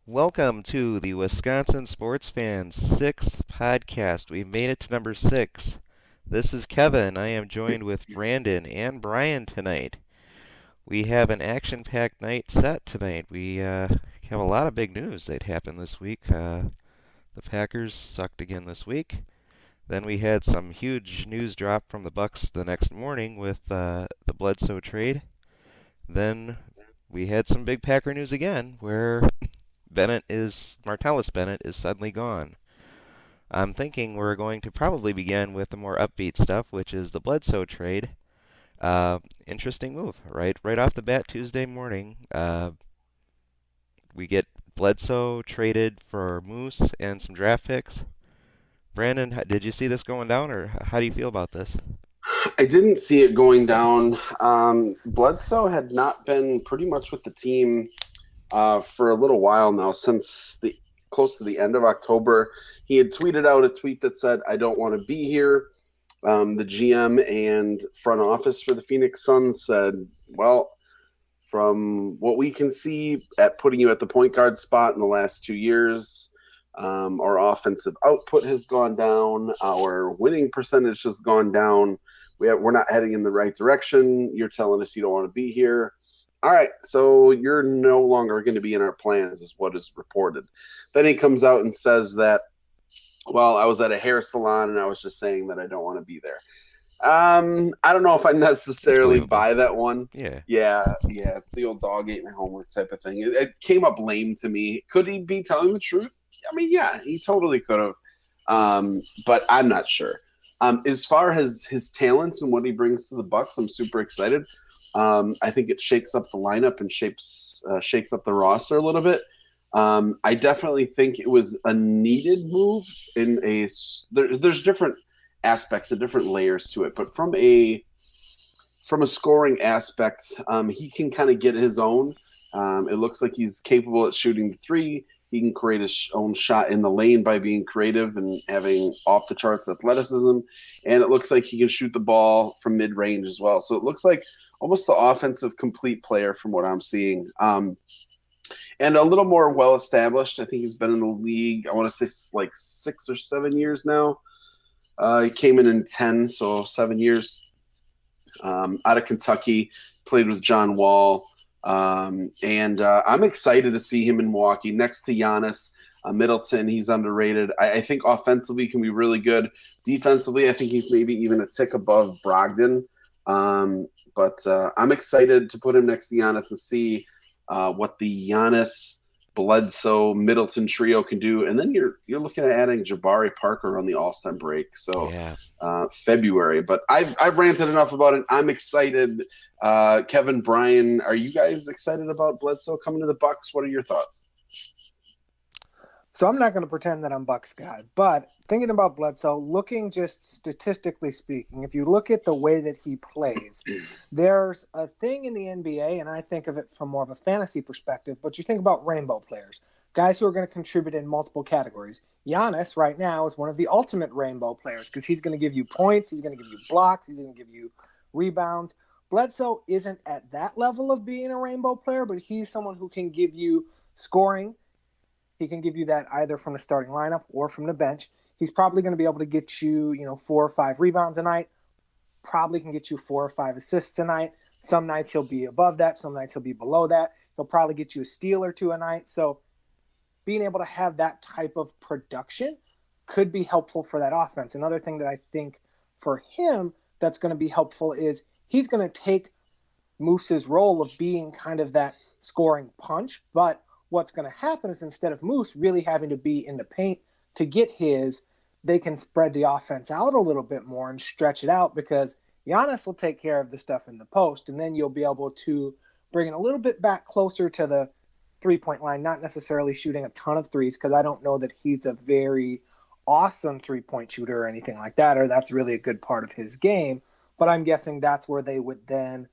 Welcome to the Wisconsin Sports Fans 6th podcast. We've made it to number 6. This is Kevin. I am joined with Brandon and Brian tonight. We have an action-packed night set tonight. We have a lot of big news that happened this week. The Packers sucked again this week. Then we had some huge news drop from the Bucks the next morning with the Bledsoe trade. Then we had some big Packer news again, where Martellus Bennett is suddenly gone. I'm thinking we're going to probably begin with the more upbeat stuff, which is the Bledsoe trade. Interesting move, right off the bat Tuesday morning. We get Bledsoe traded for Moose and some draft picks. Brandon, did you see this going down, or how do you feel about this? I didn't see it going down. Bledsoe had not been pretty much with the team for a little while now, since the close to the end of October. He had tweeted out a tweet that said, "I don't want to be here." The GM and front office for the Phoenix Suns said, "Well, from what we can see at putting you at the point guard spot in the last 2 years, our offensive output has gone down. Our winning percentage has gone down. We're not heading in the right direction. You're telling us you don't want to be here. All right, so you're no longer going to be in our plans," is what is reported. Then he comes out and says that, "Well, I was at a hair salon and I was just saying that I don't want to be there." I don't know if I That's necessarily believable. buy that one. Yeah. Yeah, it's the old dog ate my homework type of thing. It came up lame to me. Could he be telling the truth? I mean, yeah, he totally could have. But I'm not sure. As far as his talents and what he brings to the Bucks, I'm super excited. I think it shakes up the lineup and shakes up the roster a little bit. I definitely think it was a needed move. There's different aspects and different layers to it, but from a scoring aspect, he can kind of get his own. It looks like he's capable at shooting the three. He can create his own shot in the lane by being creative and having off the charts athleticism. And it looks like he can shoot the ball from mid range as well. So it looks like almost the offensive complete player from what I'm seeing. And a little more well established. I think he's been in the league, I want to say like 6 or 7 years now. He came in 10, so 7 years. Out of Kentucky, played with John Wall. And I'm excited to see him in Milwaukee next to Giannis. Middleton, he's underrated. I think offensively can be really good. Defensively, I think he's maybe even a tick above Brogdon. But I'm excited to put him next to Giannis and see what the Giannis, Bledsoe, Middleton trio can do. And then you're looking at adding Jabari Parker on the All-Star break. So Yeah. February. But I've ranted enough about it. I'm excited. Kevin, Brian, are you guys excited about Bledsoe coming to the Bucks? What are your thoughts? So I'm not going to pretend that I'm Bucks guy, but thinking about Bledsoe, looking just statistically speaking, if you look at the way that he plays, there's a thing in the NBA, and I think of it from more of a fantasy perspective, but you think about rainbow players, guys who are going to contribute in multiple categories. Giannis right now is one of the ultimate rainbow players because he's going to give you points, he's going to give you blocks, he's going to give you rebounds. Bledsoe isn't at that level of being a rainbow player, but he's someone who can give you scoring. He can give you that either from the starting lineup or from the bench. He's probably going to be able to get you, 4 or 5 rebounds a night. Probably can get you 4 or 5 assists a night. Some nights he'll be above that. Some nights he'll be below that. He'll probably get you a steal or two a night. So being able to have that type of production could be helpful for that offense. Another thing that I think for him that's going to be helpful is he's going to take Moose's role of being kind of that scoring punch, but what's going to happen is instead of Moose really having to be in the paint to get his, they can spread the offense out a little bit more and stretch it out because Giannis will take care of the stuff in the post, and then you'll be able to bring it a little bit back closer to the three-point line, not necessarily shooting a ton of threes because I don't know that he's a very awesome three-point shooter or anything like that, or that's really a good part of his game. But I'm guessing that's where they would then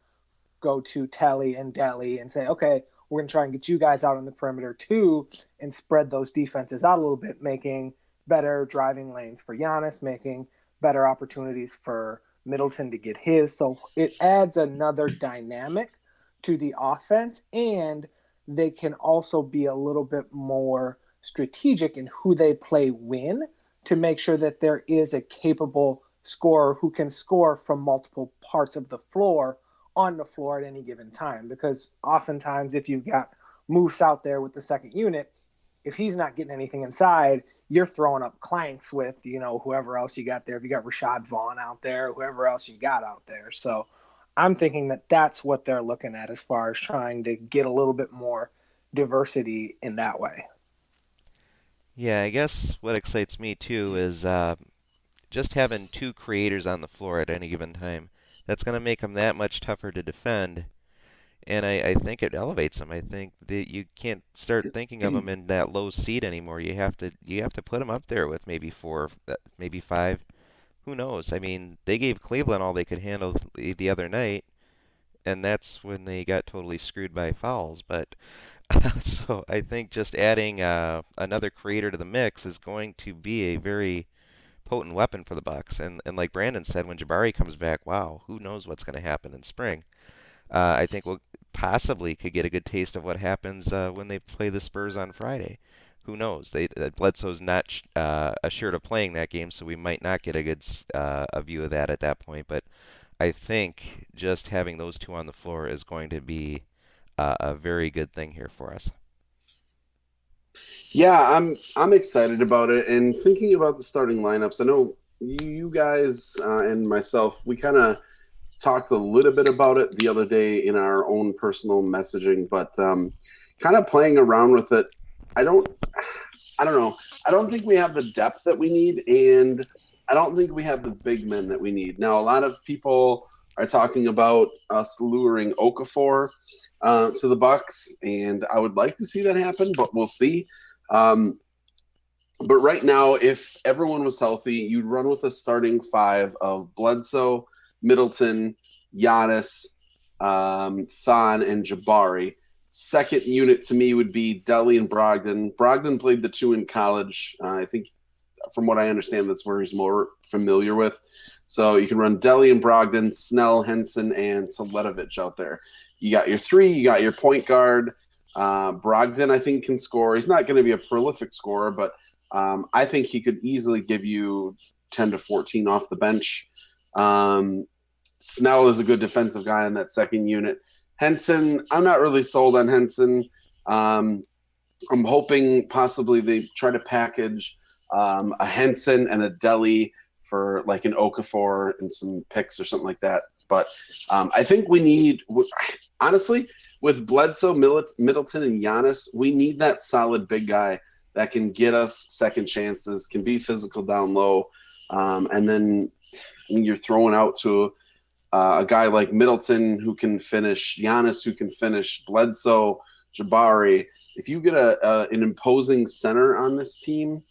go to Telly and Delly and say, okay, we're going to try and get you guys out on the perimeter too and spread those defenses out a little bit, making better driving lanes for Giannis, making better opportunities for Middleton to get his. So it adds another dynamic to the offense. And they can also be a little bit more strategic in who they play when to make sure that there is a capable scorer who can score from multiple parts of the floor on the floor at any given time. Because oftentimes, if you've got Moose out there with the second unit, if he's not getting anything inside, you're throwing up clanks with, whoever else you got there. If you got Rashad Vaughn out there, whoever else you got out there. So I'm thinking that that's what they're looking at as far as trying to get a little bit more diversity in that way. Yeah, I guess what excites me too is just having two creators on the floor at any given time. That's going to make them that much tougher to defend, and I think it elevates them. I think that you can't start thinking of them in that low seed anymore. You have to put them up there with maybe four, maybe five. Who knows? I mean, they gave Cleveland all they could handle the other night, and that's when they got totally screwed by fouls. But so I think just adding another creator to the mix is going to be a very potent weapon for the Bucks. And like Brandon said, when Jabari comes back, wow, who knows what's going to happen in spring? I think we'll possibly could get a good taste of what happens when they play the Spurs on Friday. Who knows? Bledsoe's not assured of playing that game, so we might not get a good a view of that at that point. But I think just having those two on the floor is going to be a very good thing here for us. Yeah, I'm excited about it and thinking about the starting lineups. I know you guys and myself, we kind of talked a little bit about it the other day in our own personal messaging, but kind of playing around with it. I don't, I don't know. I don't think we have the depth that we need, and I don't think we have the big men that we need. Now, a lot of people are talking about us luring Okafor to the Bucks, and I would like to see that happen, but we'll see. Um, but right now, if everyone was healthy, you'd run with a starting five of Bledsoe, Middleton, Giannis, Thon, and Jabari. Second unit to me would be Delly and Brogdon. Brogdon played the two in college. I think, from what I understand, that's where he's more familiar with. So you can run Delly and Brogdon, Snell, Henson, and Teletovic out there. You got your three. You got your point guard. Brogdon, I think, can score. He's not going to be a prolific scorer, but I think he could easily give you 10 to 14 off the bench. Snell is a good defensive guy in that second unit. Henson, I'm not really sold on Henson. I'm hoping possibly they try to package a Henson and a Delly for like an Okafor and some picks or something like that. But I think we need, honestly, with Bledsoe, Middleton, and Giannis, we need that solid big guy that can get us second chances, can be physical down low, and then you're throwing out to a guy like Middleton who can finish, Giannis who can finish, Bledsoe, Jabari. If you get an imposing center on this team,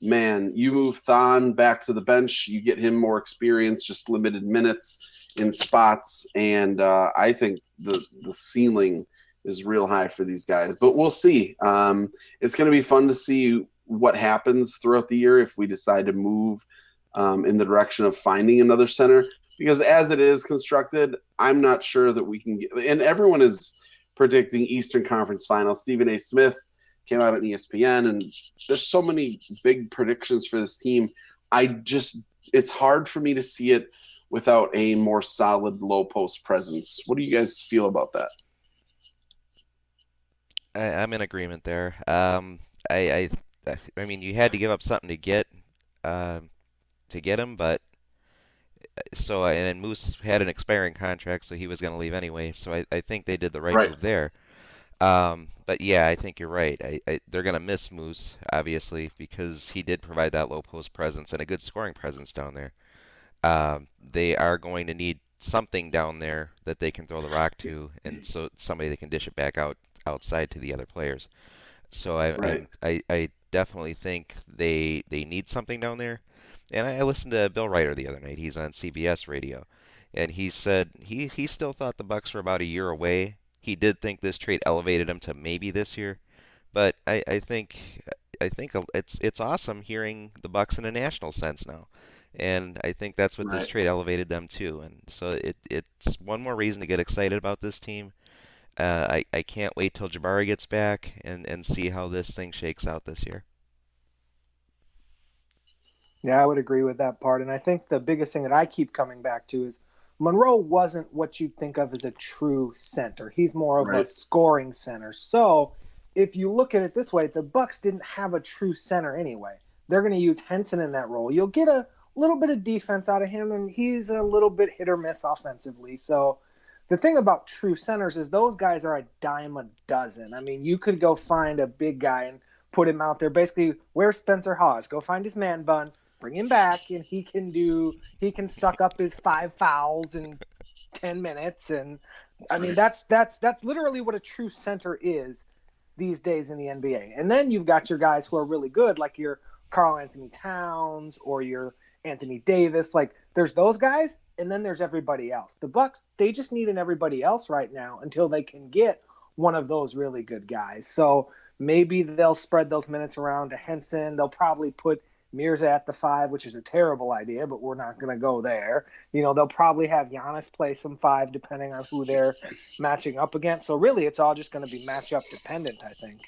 man, you move Thon back to the bench, you get him more experience, just limited minutes in spots, and I think the ceiling is real high for these guys. But we'll see. It's going to be fun to see what happens throughout the year if we decide to move in the direction of finding another center. Because as it is constructed, I'm not sure that we can get – and everyone is predicting Eastern Conference Finals. Stephen A. Smith came out on ESPN, and there's so many big predictions for this team. It's hard for me to see it without a more solid low post presence. What do you guys feel about that? I'm in agreement there. I mean, you had to give up something to get him, but and then Moose had an expiring contract, so he was going to leave anyway. So I think they did the right Right. move there. But yeah, I think you're right. They're going to miss Moose obviously because he did provide that low post presence and a good scoring presence down there. They are going to need something down there that they can throw the rock to, and so somebody that can dish it back outside to the other players. So Right. I definitely think they need something down there. And I listened to Bill Ryder the other night. He's on CBS radio, and he said he still thought the Bucks were about a year away. He did think this trade elevated him to maybe this year, but I think it's awesome hearing the Bucks in a national sense now, and I think that's what this Right. trade elevated them to. And so it's one more reason to get excited about this team. I can't wait till Jabari gets back and see how this thing shakes out this year. Yeah, I would agree with that part. And I think the biggest thing that I keep coming back to is Monroe wasn't what you'd think of as a true center. He's more of a Right. scoring center. So if you look at it this way, the Bucks didn't have a true center anyway. They're going to use Henson in that role. You'll get a little bit of defense out of him, and he's a little bit hit or miss offensively. So the thing about true centers is those guys are a dime a dozen. I mean, you could go find a big guy and put him out there. Basically, where's Spencer Hawes? Go find his man bun, bring him back, and he can suck up his 5 fouls in 10 minutes. And I mean, that's literally what a true center is these days in the NBA. And then you've got your guys who are really good, like your Karl Anthony Towns or your Anthony Davis. Like there's those guys, and then there's everybody else. The Bucks, they just need an everybody else right now until they can get one of those really good guys. So maybe they'll spread those minutes around to Henson. They'll probably put Mirza at the 5, which is a terrible idea, but we're not going to go there. They'll probably have Giannis play some 5 depending on who they're matching up against. So really, it's all just going to be matchup dependent, I think.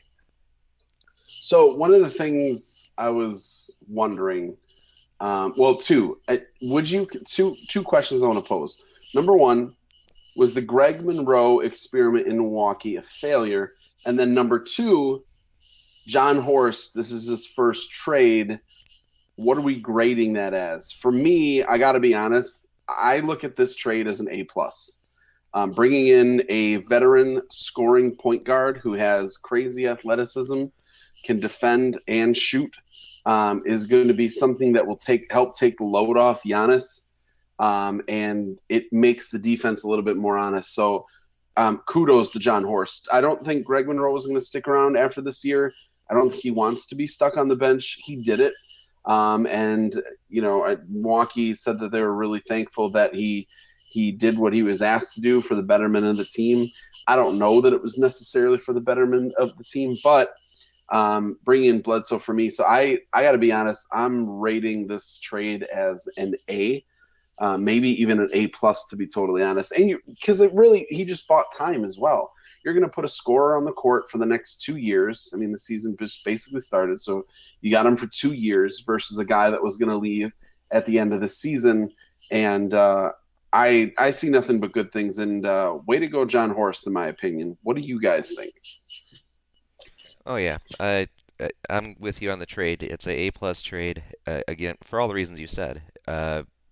So one of the things I was wondering, two questions I want to pose. Number one, was the Greg Monroe experiment in Milwaukee a failure? And then number two, John Horst, this is his first trade. What are we grading that as? For me, I got to be honest, I look at this trade as an A+. Bringing in a veteran scoring point guard who has crazy athleticism, can defend and shoot, is going to be something that will help take the load off Giannis, and it makes the defense a little bit more honest. So kudos to John Horst. I don't think Greg Monroe was going to stick around after this year. I don't think he wants to be stuck on the bench. He did it. Milwaukee said that they were really thankful that he did what he was asked to do for the betterment of the team. I don't know that it was necessarily for the betterment of the team, but bring in Bledsoe for me. So I got to be honest, I'm rating this trade as an A, maybe even an A+, to be totally honest. And because he just bought time as well. You're going to put a scorer on the court for the next 2 years. I mean, the season just basically started, so you got him for 2 years versus a guy that was going to leave at the end of the season. And I see nothing but good things. And way to go, John Horst, in my opinion. What do you guys think? Oh yeah, I'm with you on the trade. It's a A+ trade again for all the reasons you said.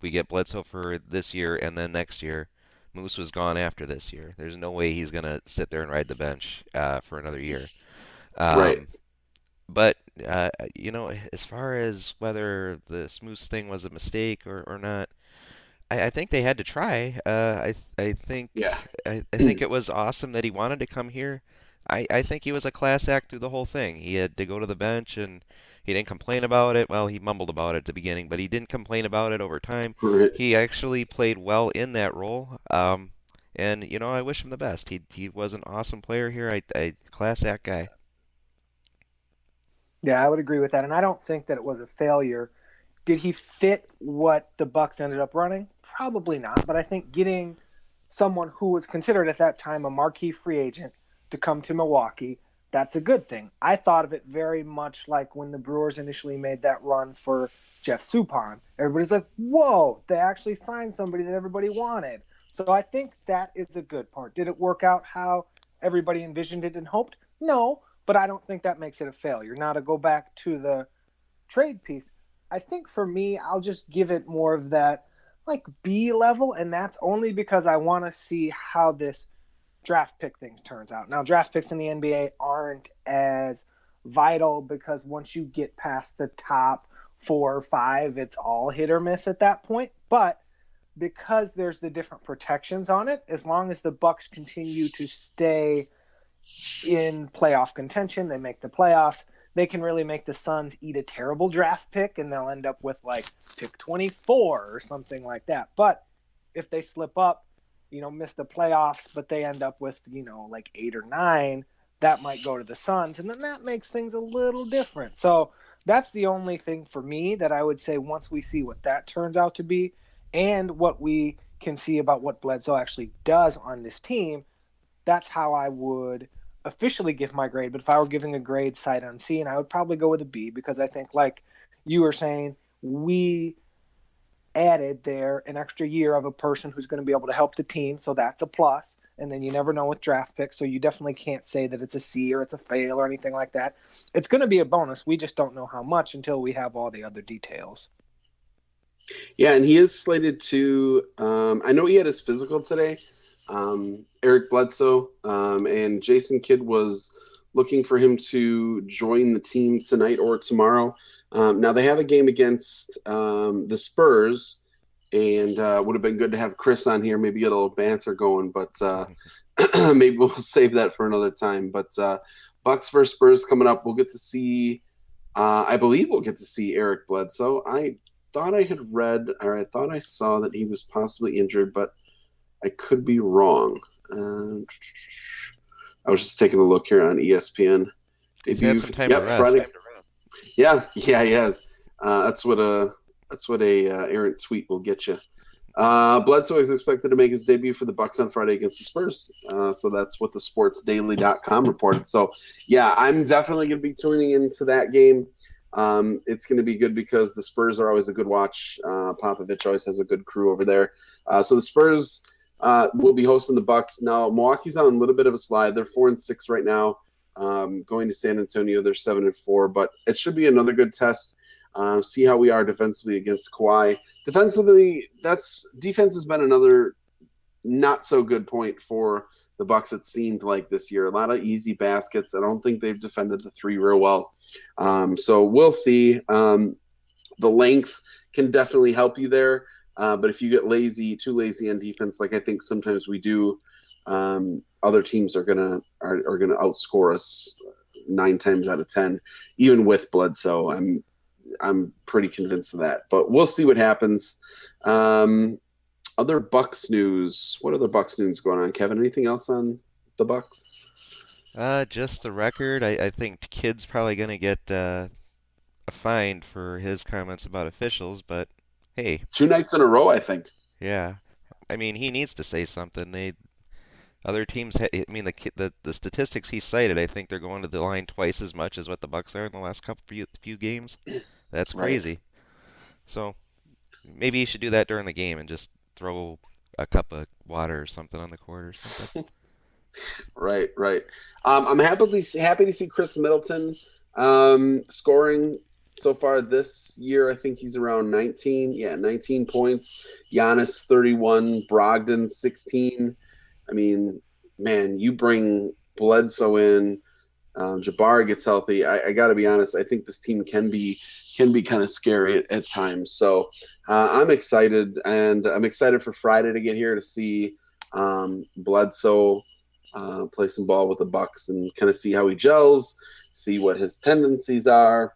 We get Bledsoe for this year, and then next year, Moose was gone after this year. There's no way he's gonna sit there and ride the bench for another year. Right. But as far as whether the Moose thing was a mistake or not, I think they had to try. I think Yeah. I think it was awesome that he wanted to come here. I think he was a class act through the whole thing. He had to go to the bench and he didn't complain about it. Well, he mumbled about it at the beginning, but he didn't complain about it over time. Right. He actually played well in that role. And I wish him the best. He was an awesome player here. I class act guy. Yeah, I would agree with that. And I don't think that it was a failure. Did he fit what the Bucks ended up running? Probably not. But I think getting someone who was considered at that time a marquee free agent to come to Milwaukee, that's a good thing. I thought of it very much like when the Brewers initially made that run for Jeff Suppan. Everybody's like, whoa, they actually signed somebody that everybody wanted. So I think that is a good part. Did it work out how everybody envisioned it and hoped? No, but I don't think that makes it a failure. Now to go back to the trade piece, I think for me, I'll just give it more of that like B level, and that's only because I want to see how this draft pick thing turns out. Now, draft picks in the NBA aren't as vital because once you get past the top 4 or 5, it's all hit or miss at that point. But because there's the different protections on it, as long as the Bucks continue to stay in playoff contention, they make the playoffs, they can really make the Suns eat a terrible draft pick and they'll end up with like pick 24 or something like that. But if they slip up, miss the playoffs, but they end up with, like 8 or 9, that might go to the Suns. And then that makes things a little different. So that's the only thing for me that I would say once we see what that turns out to be and what we can see about what Bledsoe actually does on this team, that's how I would officially give my grade. But if I were giving a grade sight unseen, I would probably go with a B, because I think, like you were saying, we added there an extra year of a person who's going to be able to help the team, so that's a plus. And then you never know with draft picks, so you definitely can't say that it's a C or it's a fail or anything like that. It's going to be a bonus. We just don't know how much until we have all the other details. Yeah, and he is slated to. I know he had his physical today. Eric Bledsoe and Jason Kidd was looking for him to join the team tonight or tomorrow. Now they have a game against the Spurs, and would have been good to have Chris on here, maybe get a little banter going, but maybe we'll save that for another time. But Bucks versus Spurs coming up. We'll get to see. I believe we'll get to see Eric Bledsoe. I thought I had read, or I thought I saw that he was possibly injured, but I could be wrong. I was just taking a look here on ESPN. He's had Debut. some time to Yep, rest. Friday. Yeah, he has. That's what a errant tweet will get you. Bledsoe is expected to make his debut for the Bucks on Friday against the Spurs. So that's what the sportsdaily.com reported. So, yeah, I'm definitely going to be tuning into that game. It's going to be good because the Spurs are always a good watch. Popovich always has a good crew over there. So the Spurs will be hosting the Bucks. Now, Milwaukee's on a little bit of a slide. They're 4-6 right now. Going to San Antonio, they're 7-4. But it should be another good test. See how we are defensively against Kawhi. Defensively, defense has been another not so good point for the Bucks. It seemed like this year, a lot of easy baskets. I don't think they've defended the three real well. So we'll see. The length can definitely help you there, but if you get too lazy on defense, like I think sometimes we do, other teams are gonna outscore us 9 times out of 10, even with Bledsoe. I'm pretty convinced of that, but we'll see what happens. Other Bucks news. What other Bucks news going on, Kevin? Anything else on the Bucks? Just the record. I think Kid's probably going to get a fine for his comments about officials, but hey, 2 nights in a row, I think. yeah. I mean, he needs to say something. Other teams. I mean, the statistics he cited. I think they're going to the line twice as much as what the Bucks are in the last couple few games. That's Right. crazy. So maybe you should do that during the game and just throw a cup of water or something on the court or something. Right. I'm happy to see Chris Middleton scoring so far this year. I think he's around 19. Yeah, 19 points. Giannis 31. Brogdon 16. I mean, man, you bring Bledsoe in. Jabbar gets healthy. I got to be honest. I think this team can be kind of scary at times. So I'm excited, and I'm excited for Friday to get here to see Bledsoe play some ball with the Bucks and kind of see how he gels, see what his tendencies are.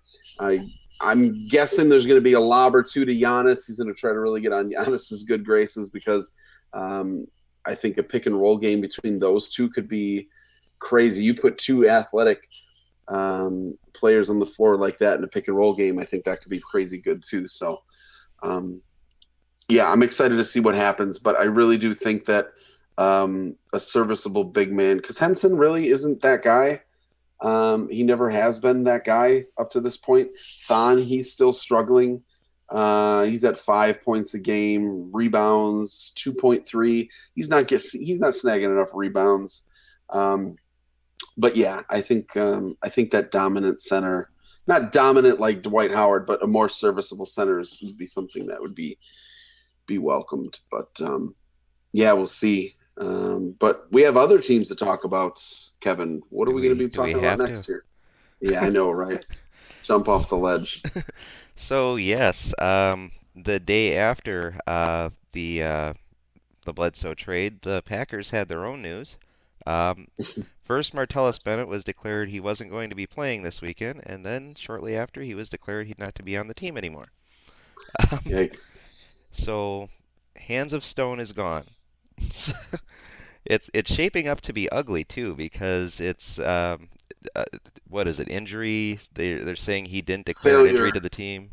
I'm guessing there's going to be a lob or two to Giannis. He's going to try to really get on Giannis's good graces because I think a pick and roll game between those two could be crazy. You put two athletic players on the floor like that in a pick and roll game, I think that could be crazy good too. So, yeah, I'm excited to see what happens, but I really do think that a serviceable big man, because Henson really isn't that guy. He never has been that guy up to this point. Thon, he's still struggling. He's at 5 points a game, rebounds 2.3. He's not snagging enough rebounds. But yeah, I think that dominant center, not dominant like Dwight Howard, but a more serviceable center would be something that would be welcomed. But yeah, we'll see. But we have other teams to talk about, Kevin. What are we going to be Do we talking about have to? next year? Yeah, I know, right? Jump off the ledge. So yes, the day after the Bledsoe trade, the Packers had their own news. Um, First, Martellus Bennett was declared he wasn't going to be playing this weekend, and then shortly after, he was declared he'd not to be on the team anymore. Um, Yikes. so, Hands of Stone is gone. It's shaping up to be ugly too because it's uh, what is it? Injury? They're saying he didn't declare an injury to Failure. the team,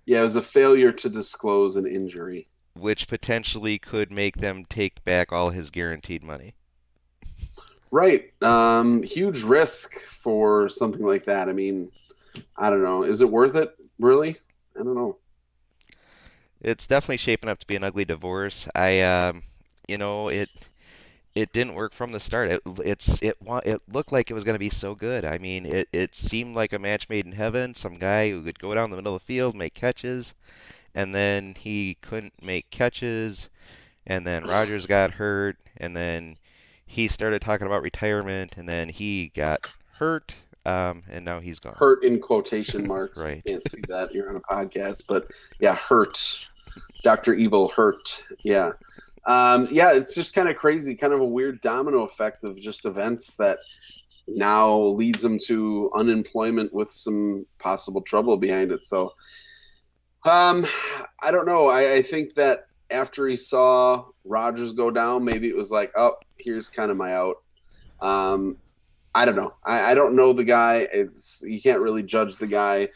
Yeah, it was a failure to disclose an injury. which potentially could make them take back all his guaranteed money. Right. Huge risk for something like that. I mean, I don't know. Is it worth it? Really? I don't know. It's definitely shaping up to be an ugly divorce. You know, it didn't work from the start. It looked like it was going to be so good. I mean, it seemed like a match made in heaven. Some guy who could go down the middle of the field, make catches, and then he couldn't make catches, and then Rogers got hurt, and then he started talking about retirement, and then he got hurt, and now he's gone. Hurt in quotation marks. Right. Can't see that. You're on a podcast, but yeah, hurt. Dr. Evil hurt. Yeah. Yeah, it's just kind of crazy, kind of a weird domino effect of just events that now leads them to unemployment with some possible trouble behind it. So, um, I don't know. I think that after he saw Rogers go down, maybe it was like, oh, here's kind of my out. Um, I don't know. I don't know the guy. You can't really judge the guy.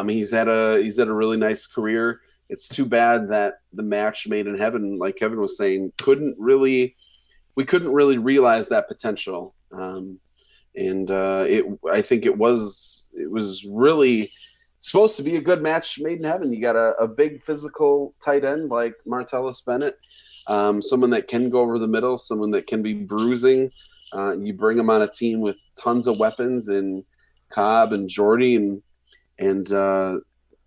He's had a really nice career. It's too bad that the match made in heaven, like Kevin was saying, we couldn't really realize that potential. And it I think it was really supposed to be a good match made in heaven. You got a big physical tight end like Martellus Bennett, someone that can go over the middle, someone that can be bruising. You bring him on a team with tons of weapons in Cobb and Jordy, and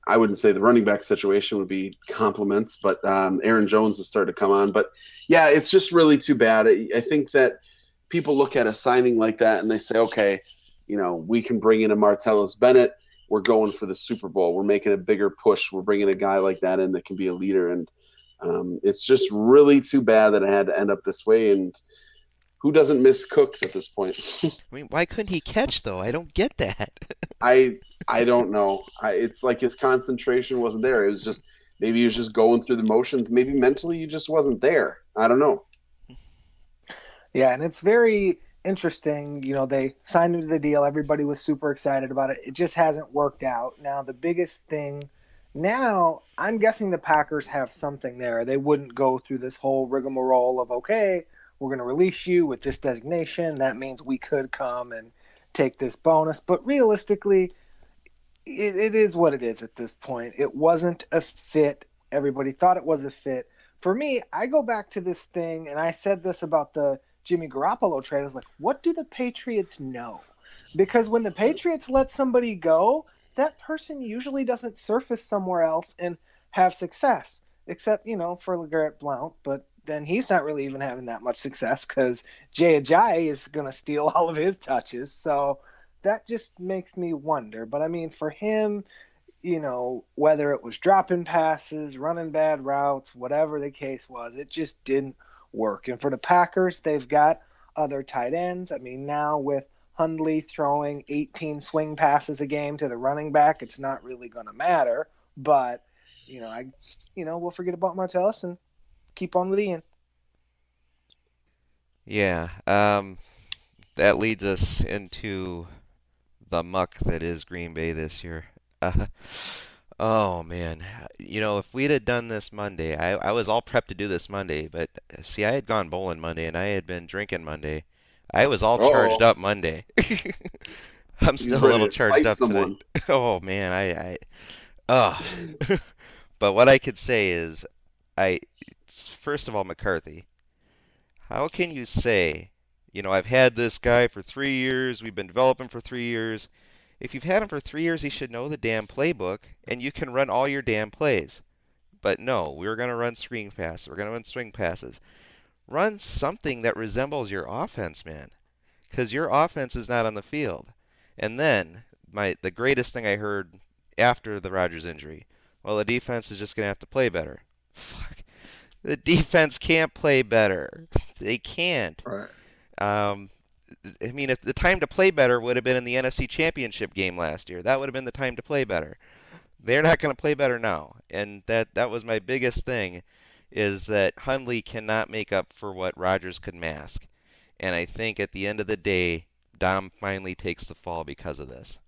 I wouldn't say the running back situation would be compliments, but Aaron Jones has started to come on. But yeah, it's just really too bad. I think that people look at a signing like that and they say, okay, we can bring in a Martellus Bennett. We're going for the Super Bowl. We're making a bigger push. We're bringing a guy like that in that can be a leader. And it's just really too bad that it had to end up this way. And who doesn't miss Cooks at this point? I mean, why couldn't he catch though? I don't get that. I I don't know. It's like his concentration wasn't there. It was just maybe he was just going through the motions. Maybe mentally he just wasn't there. I don't know. Yeah, and it's very interesting. They signed into the deal. Everybody was super excited about it. It just hasn't worked out. Now, the biggest thing now, I'm guessing the Packers have something there. They wouldn't go through this whole rigmarole of, okay, we're going to release you with this designation. That means we could come and take this bonus. But realistically, it is what it is at this point. It wasn't a fit. Everybody thought it was a fit. For me, I go back to this thing, and I said this about the Jimmy Garoppolo trade. I was like, what do the Patriots know? Because when the Patriots let somebody go, that person usually doesn't surface somewhere else and have success, except, for LeGarrette Blount. But then he's not really even having that much success because Jay Ajayi is going to steal all of his touches. So that just makes me wonder. But I mean, for him, whether it was dropping passes, running bad routes, whatever the case was, it just didn't work. And for the Packers, they've got other tight ends. I mean, now with Hundley throwing 18 swing passes a game to the running back, it's not really going to matter. But, we'll forget about Martellus and keep on with Ian. Yeah, that leads us into the muck that is Green Bay this year. Uh, oh man, if we'd have done this Monday, I was all prepped to do this Monday, but see, I had gone bowling Monday and I had been drinking Monday. I was all charged Oh, up Monday. I'm he's still a little ready to charged fight up tonight. someone. Oh man, ugh. But what I could say is, I, first of all, McCarthy. How can you say, I've had this guy for 3 years, we've been developing for 3 years. If you've had him for 3 years, he should know the damn playbook, and you can run all your damn plays. But no, we're going to run screen passes. We're going to run swing passes. Run something that resembles your offense, man, because your offense is not on the field. And then the greatest thing I heard after the Rodgers injury, well, the defense is just going to have to play better. Fuck. The defense can't play better. They can't. Right. Um, I mean, if the time to play better would have been in the NFC Championship game last year, that would have been the time to play better. They're not going to play better now, and that was my biggest thing, is that Hundley cannot make up for what Rodgers could mask. And I think at the end of the day, Dom finally takes the fall because of this.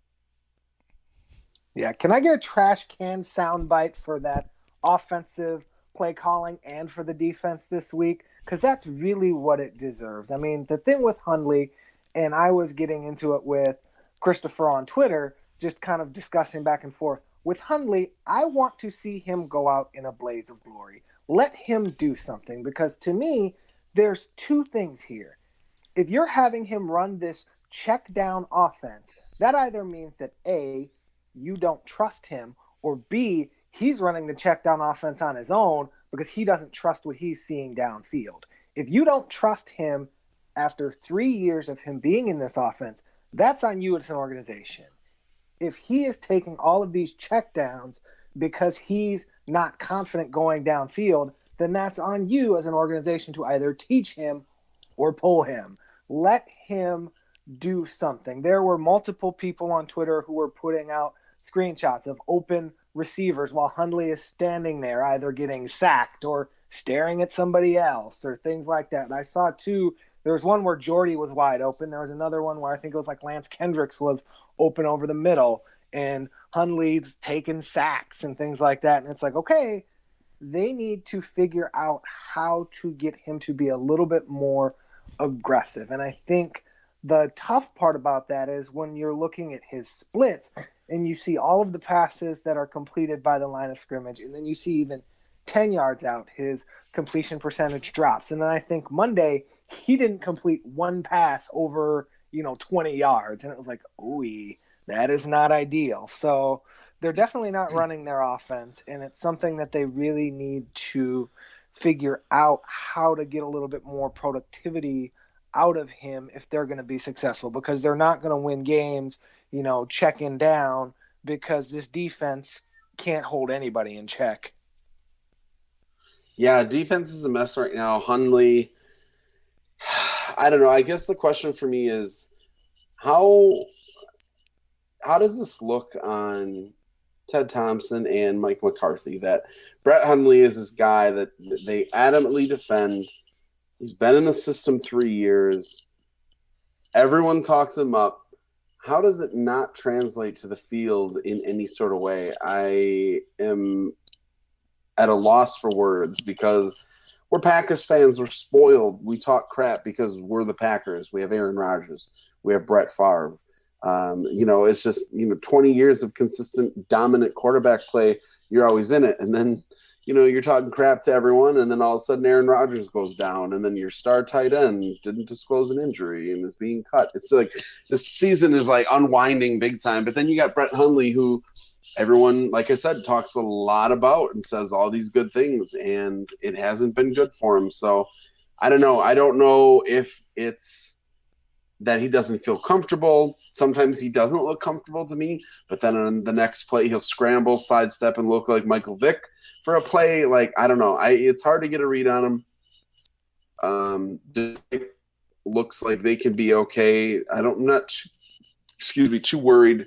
Yeah, can I get a trash can soundbite for that offensive play calling and for the defense this week, because that's really what it deserves. I mean, the thing with Hundley, and I was getting into it with Christopher on Twitter, just kind of discussing back and forth. With Hundley, I want to see him go out in a blaze of glory. Let him do something, because to me, there's two things here. If you're having him run this check down offense, that either means that A, you don't trust him, or B, he's running the check down offense on his own because he doesn't trust what he's seeing downfield. If you don't trust him after 3 years of him being in this offense, that's on you as an organization. If he is taking all of these checkdowns because he's not confident going downfield, then that's on you as an organization to either teach him or pull him. Let him do something. There were multiple people on Twitter who were putting out screenshots of open receivers while Hundley is standing there either getting sacked or staring at somebody else or things like that. And I saw two. There was one where Jordy was wide open. There was another one where I think it was like Lance Kendricks was open over the middle and Hundley's taking sacks and things like that. And it's like, okay, they need to figure out how to get him to be a little bit more aggressive. And I think the tough part about that is when you're looking at his splits and you see all of the passes that are completed by the line of scrimmage, and then you see even 10 yards out, his completion percentage drops. And then I think Monday, he didn't complete one pass over, 20 yards. And it was like, ooh, that is not ideal. So they're definitely not running their offense. And it's something that they really need to figure out how to get a little bit more productivity out of him if they're going to be successful, because they're not going to win games, checking down, because this defense can't hold anybody in check. Yeah, defense is a mess right now. Hundley, I don't know. I guess the question for me is how does this look on Ted Thompson and Mike McCarthy, that Brett Hundley is this guy that they adamantly defend. He's been in the system 3 years. Everyone talks him up. How does it not translate to the field in any sort of way? I am at a loss for words, because we're Packers fans. We're spoiled. We talk crap because we're the Packers. We have Aaron Rodgers. We have Brett Favre. It's just, 20 years of consistent dominant quarterback play. You're always in it. And then, you're talking crap to everyone. And then all of a sudden Aaron Rodgers goes down. And then your star tight end didn't disclose an injury and is being cut. It's like this season is like unwinding big time. But then you got Brett Hundley, who everyone, like I said, talks a lot about and says all these good things. And it hasn't been good for him. So I don't know. I don't know if it's that he doesn't feel comfortable. Sometimes he doesn't look comfortable to me, but then on the next play, he'll scramble, sidestep, and look like Michael Vick for a play. Like, I don't know. It's hard to get a read on him. Looks like they can be okay. I'm not too worried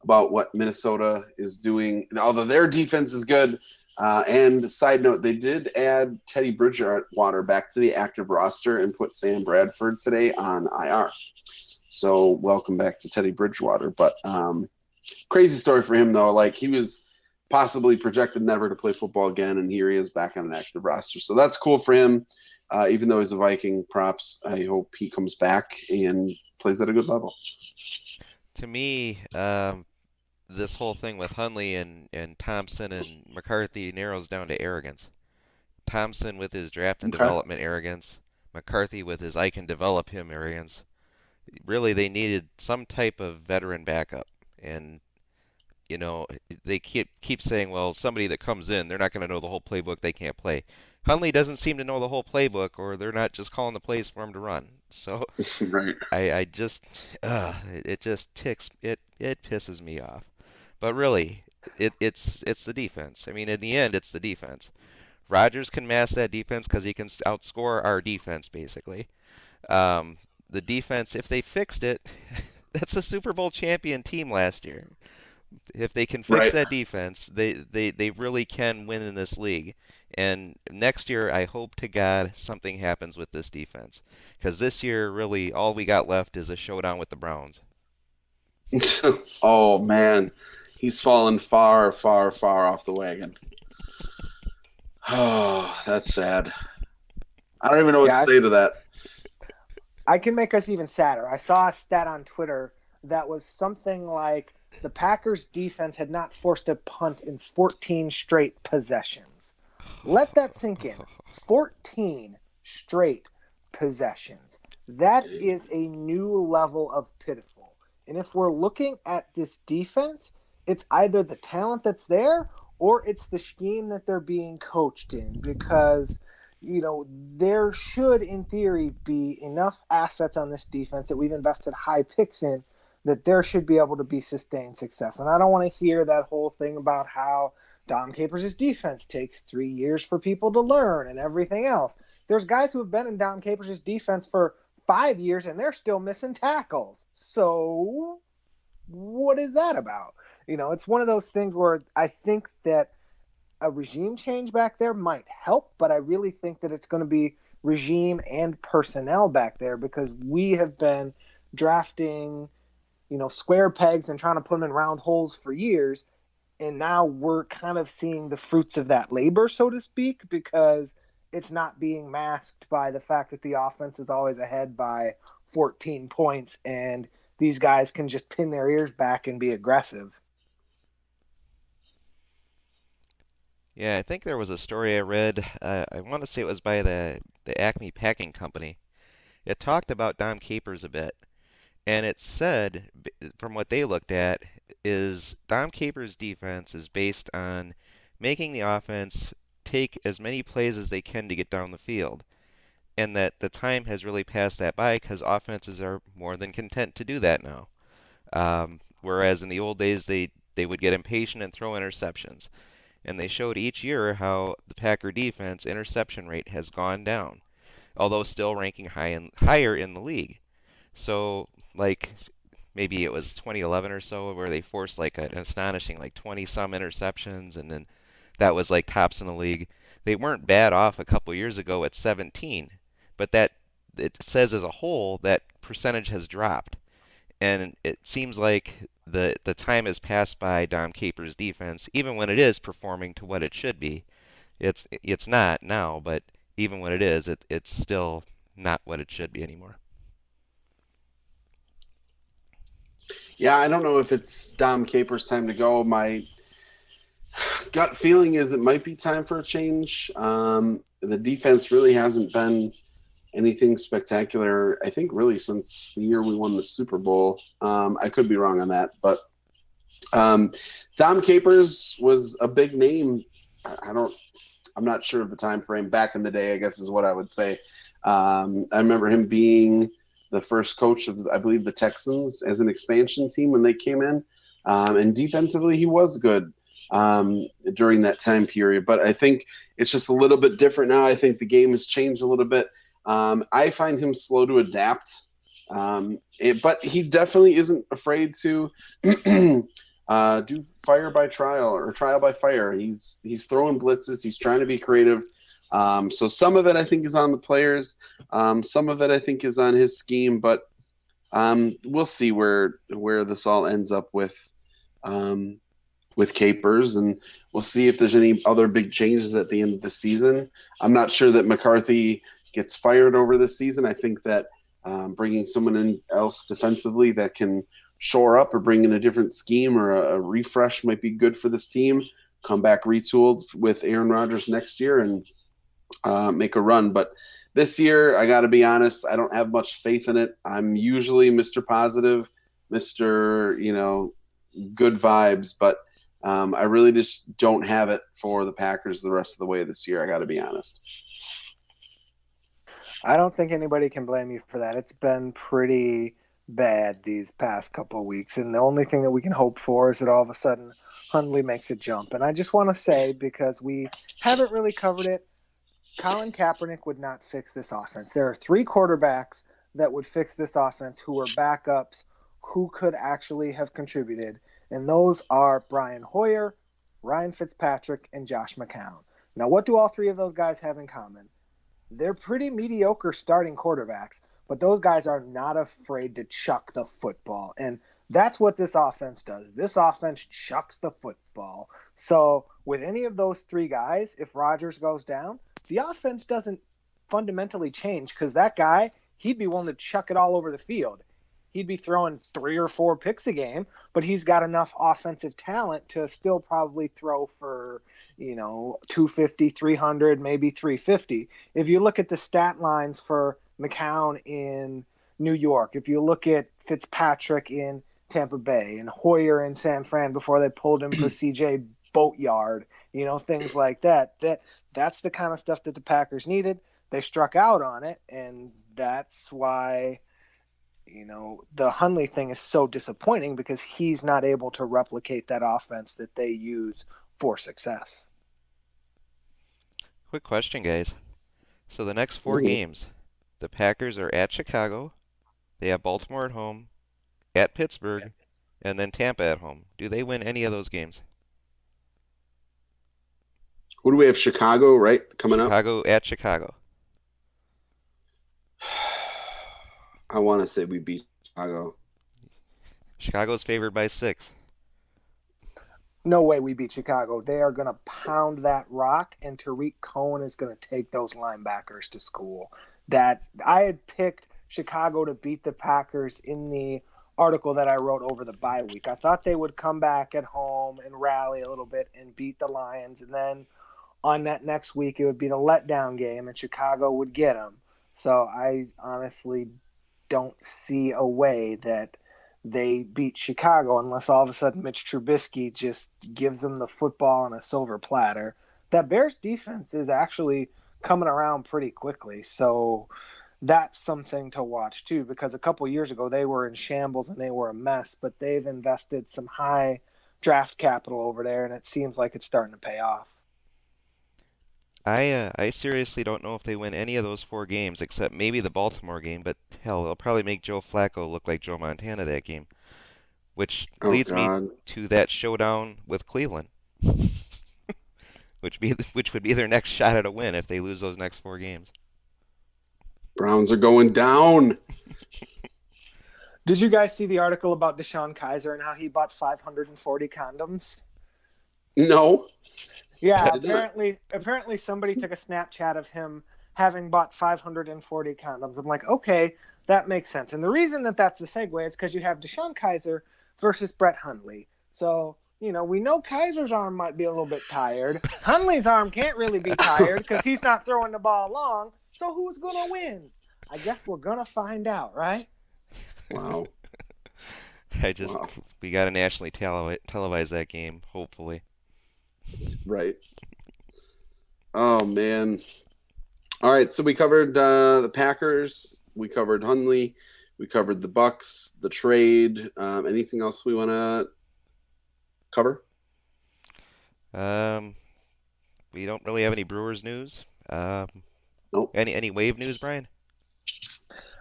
about what Minnesota is doing, although their defense is good. And side note, they did add Teddy Bridgewater back to the active roster and put Sam Bradford today on IR. So welcome back to Teddy Bridgewater. But crazy story for him, though. Like, he was possibly projected never to play football again, and here he is back on an active roster. So that's cool for him. Even though he's a Viking, props. I hope he comes back and plays at a good level. To me, this whole thing with Hundley and Thompson and McCarthy narrows down to arrogance. Thompson with his draft and development arrogance, McCarthy with his I can develop him arrogance. Really, they needed some type of veteran backup, and they keep saying, well, somebody that comes in, they're not going to know the whole playbook, they can't play. Hundley doesn't seem to know the whole playbook, or they're not just calling the plays for him to run. So Right. I just it just it pisses me off. But really, it's the defense. I mean, in the end, it's the defense. Rodgers can mask that defense because he can outscore our defense, basically. The defense, if they fixed it, that's a Super Bowl champion team last year. If they can fix that defense, they really can win in this league. And next year, I hope to God something happens with this defense. Because this year, really, all we got left is a showdown with the Browns. Oh, man. He's fallen far, far, far off the wagon. Oh, that's sad. I don't even know what to Yeah, say to that. I can make us even sadder. I saw a stat on Twitter that was something like the Packers defense had not forced a punt in 14 straight possessions. Let that sink in. 14 straight possessions. That is a new level of pitiful. And if we're looking at this defense, it's either the talent that's there or it's the scheme that they're being coached in because there should, in theory, be enough assets on this defense that we've invested high picks in that there should be able to be sustained success. And I don't want to hear that whole thing about how Dom Capers' defense takes 3 years for people to learn and everything else. There's guys who have been in Dom Capers' defense for 5 years and they're still missing tackles. So what is that about? It's one of those things where I think that a regime change back there might help, but I really think that it's going to be regime and personnel back there because we have been drafting, square pegs and trying to put them in round holes for years. And now we're kind of seeing the fruits of that labor, so to speak, because it's not being masked by the fact that the offense is always ahead by 14 points and these guys can just pin their ears back and be aggressive. Yeah, I think there was a story I read. I want to say it was by the Acme Packing Company. It talked about Dom Capers a bit, and it said, from what they looked at, is Dom Capers' defense is based on making the offense take as many plays as they can to get down the field, and that the time has really passed that by because offenses are more than content to do that now. Whereas in the old days, they would get impatient and throw interceptions. And they showed each year how the Packer defense interception rate has gone down, although still ranking higher in the league. So, like maybe it was 2011 or so where they forced like an astonishing like 20 some interceptions, and then that was like tops in the league. They weren't bad off a couple years ago at 17, but that it says as a whole that percentage has dropped. And it seems like the time has passed by Dom Capers' defense, even when it is performing to what it should be. It's not now, but even when it is, it's still not what it should be anymore. Yeah, I don't know if it's Dom Capers' time to go. My gut feeling is it might be time for a change. The defense really hasn't been anything spectacular, I think, really since the year we won the Super Bowl. I could be wrong on that, but um, Dom Capers was a big name. I don't. I'm not sure of the time frame. Back in the day, I guess is what I would say. I remember him being the first coach of, I believe, the Texans as an expansion team when they came in, and defensively he was good during that time period. But I think it's just a little bit different now. I think the game has changed a little bit. I find him slow to adapt, but he definitely isn't afraid to do fire by trial or trial by fire. He's throwing blitzes. He's trying to be creative. So some of it I think is on the players. Some of it I think is on his scheme. But we'll see where this all ends up with Capers, and we'll see if there's any other big changes at the end of the season. I'm not sure that McCarthy gets fired over this season. I think that bringing someone in else defensively that can shore up or bring in a different scheme or a refresh might be good for this team. Come back retooled with Aaron Rodgers next year and make a run. But this year, I got to be honest, I don't have much faith in it. I'm usually Mr. Positive, Mr. Good vibes, but I really just don't have it for the Packers the rest of the way this year. I got to be honest. I don't think anybody can blame you for that. It's been pretty bad these past couple of weeks, and the only thing that we can hope for is that all of a sudden Hundley makes a jump. And I just want to say, because we haven't really covered it, Colin Kaepernick would not fix this offense. There are three quarterbacks that would fix this offense who are backups who could actually have contributed, and those are Brian Hoyer, Ryan Fitzpatrick, and Josh McCown. Now, what do all three of those guys have in common? They're pretty mediocre starting quarterbacks, but those guys are not afraid to chuck the football. And That's what this offense does. This offense chucks the football. So with any of those three guys, if Rodgers goes down, the offense doesn't fundamentally change because that guy, he'd be willing to chuck it all over the field. He'd be throwing 3 or 4 picks a game, but he's got enough offensive talent to still probably throw for, 250, 300, maybe 350. If you look at the stat lines for McCown in New York, if you look at Fitzpatrick in Tampa Bay and Hoyer in San Fran before they pulled him for CJ Boatyard, things like that. That's the kind of stuff that the Packers needed. They struck out on it, and that's why the Hundley thing is so disappointing because he's not able to replicate that offense that they use for success. Quick question, guys. So the next 4 games, the Packers are at Chicago, they have Baltimore at home, at Pittsburgh, and then Tampa at home. Do they win any of those games? Who do we have? Chicago, right? Coming up? Chicago at Chicago. I want to say we beat Chicago. Chicago's favored by 6. No way we beat Chicago. They are going to pound that rock, and Tariq Cohen is going to take those linebackers to school. That I had picked Chicago to beat the Packers in the article that I wrote over the bye week. I thought they would come back at home and rally a little bit and beat the Lions, and then on that next week it would be the letdown game, and Chicago would get them. So I honestly don't see a way that they beat Chicago unless all of a sudden Mitch Trubisky just gives them the football on a silver platter. That Bears defense is actually coming around pretty quickly. So that's something to watch too, because a couple years ago they were in shambles and they were a mess, but they've invested some high draft capital over there, and it seems like it's starting to pay off. I seriously don't know if they win any of those 4 games except maybe the Baltimore game, but hell, they'll probably make Joe Flacco look like Joe Montana that game, which leads me to that showdown with Cleveland, which would be their next shot at a win if they lose those next 4 games. Browns are going down. Did you guys see the article about Deshaun Kaiser and how he bought 540 condoms? No. Yeah, apparently somebody took a Snapchat of him having bought 540 condoms. I'm like, okay, that makes sense. And the reason that that's the segue is because you have Deshaun Kaiser versus Brett Hundley. So, we know Kaiser's arm might be a little bit tired. Hundley's arm can't really be tired because he's not throwing the ball long. So who's going to win? I guess we're going to find out, right? Wow. We got to nationally televise that game, hopefully. Right. Oh, man. All right, so we covered the Packers. We covered Hundley. We covered the Bucks, the trade. Anything else we want to cover? We don't really have any Brewers news. Nope. Any Wave news, Brian?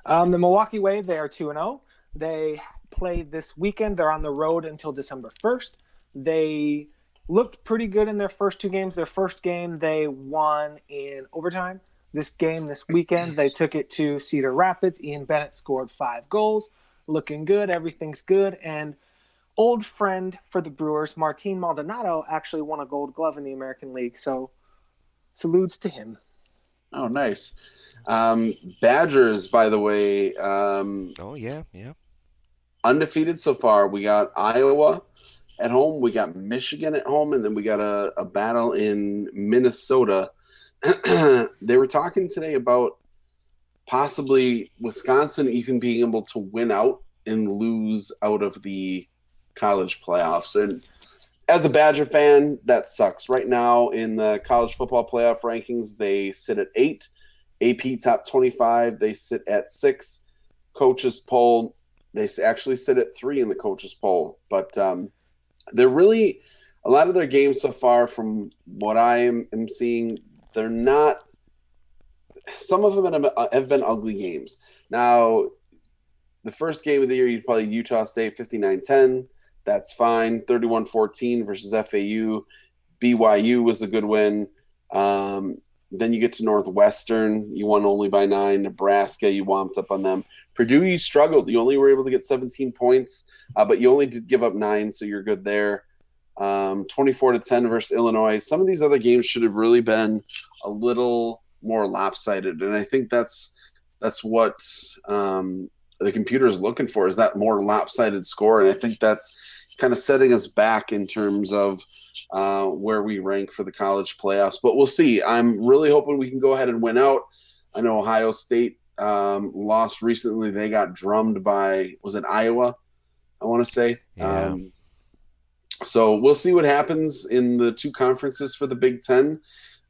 The Milwaukee Wave, they are 2-0. They played this weekend. They're on the road until December 1st. They looked pretty good in their first 2 games. Their first game, they won in overtime. This weekend, they took it to Cedar Rapids. Ian Bennett scored 5 goals. Looking good. Everything's good. And old friend for the Brewers, Martin Maldonado, actually won a Gold Glove in the American League. So salutes to him. Oh, nice. Badgers, by the way. Oh, yeah. Undefeated so far. We got Iowa at home. We got Michigan at home. And then we got a battle in Minnesota. They were talking today about possibly Wisconsin even being able to win out and lose out of the college playoffs. And as a Badger fan, that sucks. Right now in the college football playoff rankings, they sit at 8. AP top 25, they sit at 6. Coaches poll, they actually sit at 3 in the coaches poll. But they're really, a lot of their games so far from what I am seeing, they're not, some of them have been ugly games. Now, the first game of the year, you'd probably Utah State 59-10. That's fine. 31-14 versus FAU. BYU was a good win. Then you get to Northwestern, you won only by 9. Nebraska, you womped up on them. Purdue, you struggled. You only were able to get 17 points, but you only did give up 9, so you're good there. 24-10 versus Illinois. Some of these other games should have really been a little more lopsided, and I think that's what the computer is looking for, is that more lopsided score, and I think that's kind of setting us back in terms of where we rank for the college playoffs. But we'll see. I'm really hoping we can go ahead and win out. I know Ohio State lost recently. They got drummed by, was it Iowa, I want to say. Yeah. So we'll see what happens in the two conferences for the Big Ten.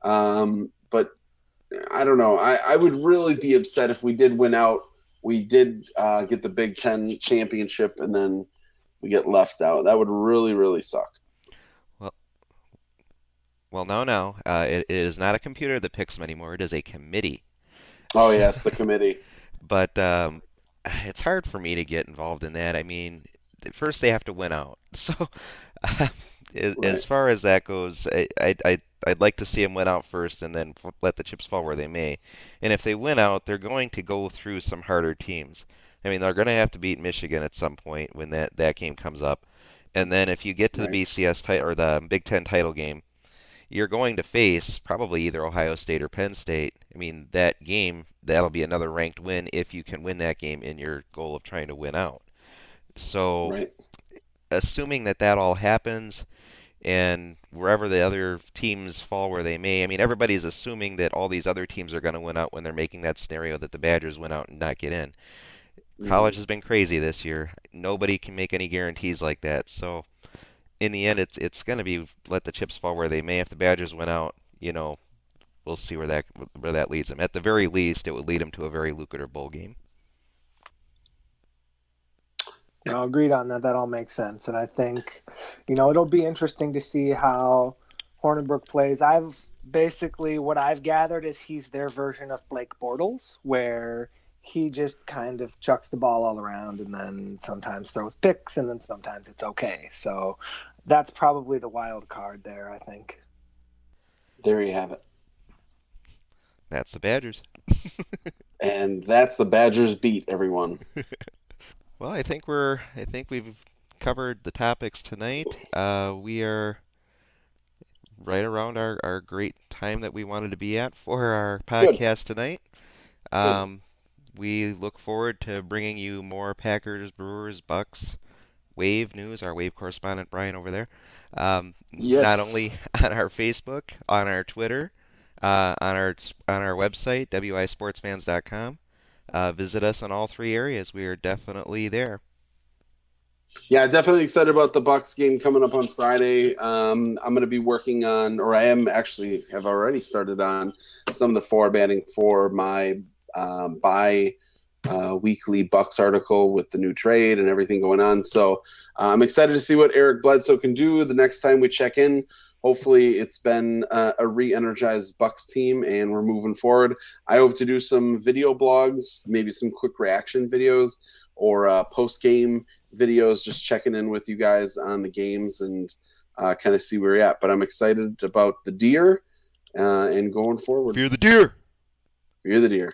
But I don't know. I would really be upset if we did win out. We did get the Big Ten championship, and then we get left out. That would really, really suck. Well, no. It is not a computer that picks them anymore. It is a committee. Oh, yes, the committee. But it's hard for me to get involved in that. I mean, first they have to win out. So as Right, far as that goes, I'd like to see them win out first and then let the chips fall where they may. And if they win out, they're going to go through some harder teams. I mean, they're going to have to beat Michigan at some point when that game comes up. And then if you get to the right, BCS title or the Big Ten title game, you're going to face probably either Ohio State or Penn State. I mean, that game, that'll be another ranked win if you can win that game in your goal of trying to win out. So, right. assuming that all happens and wherever the other teams fall where they may, I mean, everybody's assuming that all these other teams are going to win out when they're making that scenario that the Badgers win out and not get in. Hmm. College has been crazy this year. Nobody can make any guarantees like that. So, in the end, it's going to be let the chips fall where they may. If the Badgers win out, we'll see where that leads them. At the very least, it would lead them to a very lucrative bowl game. No, agreed on that. That all makes sense. And I think, it'll be interesting to see how Hornibrook plays. What I've gathered is he's their version of Blake Bortles, where he just kind of chucks the ball all around and then sometimes throws picks and then sometimes it's okay. So that's probably the wild card there, I think. There you have it. That's the Badgers. And that's the Badgers beat, everyone. Well, I think we've covered the topics tonight. We are right around our great time that we wanted to be at for our Good, podcast tonight. good. Um, we look forward to bringing you more Packers, Brewers, Bucks, Wave news. Our Wave correspondent Brian over there. Not Yes. only on our Facebook, on our Twitter, on our website wisportsfans.com. Visit us on all three areas. We are definitely there. Yeah, definitely excited about the Bucks game coming up on Friday. I'm going to be working on, or I am actually have already started on some of the formatting for my bi weekly Bucks article with the new trade and everything going on. So I'm excited to see what Eric Bledsoe can do the next time we check in. Hopefully, it's been a re-energized Bucks team, and we're moving forward. I hope to do some video blogs, maybe some quick reaction videos, or post-game videos, just checking in with you guys on the games and kind of see where you're at. But I'm excited about the deer and going forward. Fear the deer. Fear the deer.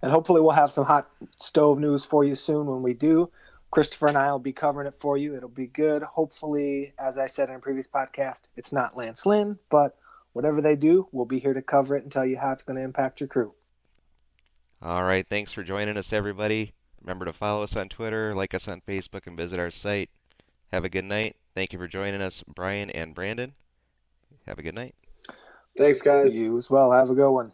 And hopefully we'll have some hot stove news for you soon when we do. Christopher and I will be covering it for you. It'll be good. Hopefully, as I said in a previous podcast, it's not Lance Lynn, but whatever they do, we'll be here to cover it and tell you how it's going to impact your crew. All right. Thanks for joining us, everybody. Remember to follow us on Twitter, like us on Facebook, and visit our site. Have a good night. Thank you for joining us, Brian and Brandon. Have a good night. Thanks, guys. You as well. Have a good one.